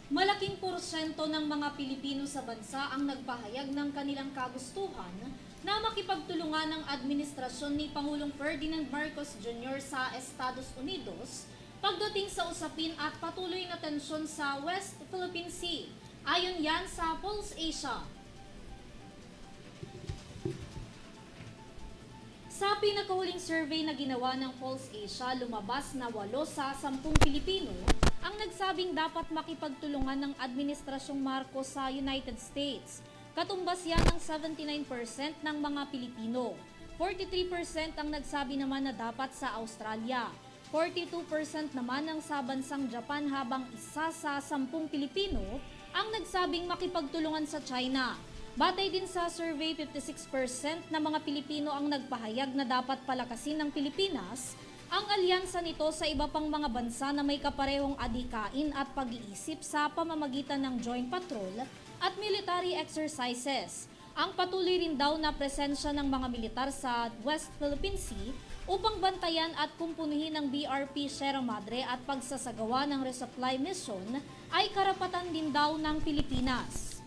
Malaking porsyento ng mga Pilipino sa bansa ang nagpahayag ng kanilang kagustuhan na makipagtulungan ng administrasyon ni Pangulong Ferdinand Marcos Jr. sa Estados Unidos pagdating sa usapin at patuloy na tensyon sa West Philippine Sea. Ayon yan sa Pulse Asia. Sa pinakahuling survey na ginawa ng Pulse Asia, lumabas na 8 sa 10 Pilipino ang nagsabing dapat makipagtulungan ng Administrasyong Marcos sa United States. Katumbas yan ng 79% ng mga Pilipino. 43% ang nagsabi naman na dapat sa Australia. 42% naman ang sa bansang Japan habang 1 sa 10 Pilipino ang nagsabing makipagtulungan sa China. Batay din sa survey, 56% na mga Pilipino ang nagpahayag na dapat palakasin ng Pilipinas ang alyansa nito sa iba pang mga bansa na may kaparehong adhikain at pag-iisip sa pamamagitan ng joint patrol at military exercises. Ang patuloy rin daw na presensya ng mga militar sa West Philippine Sea upang bantayan at kumpunuhin ng BRP Sierra Madre at pagsasagawa ng resupply mission ay karapatan din daw ng Pilipinas.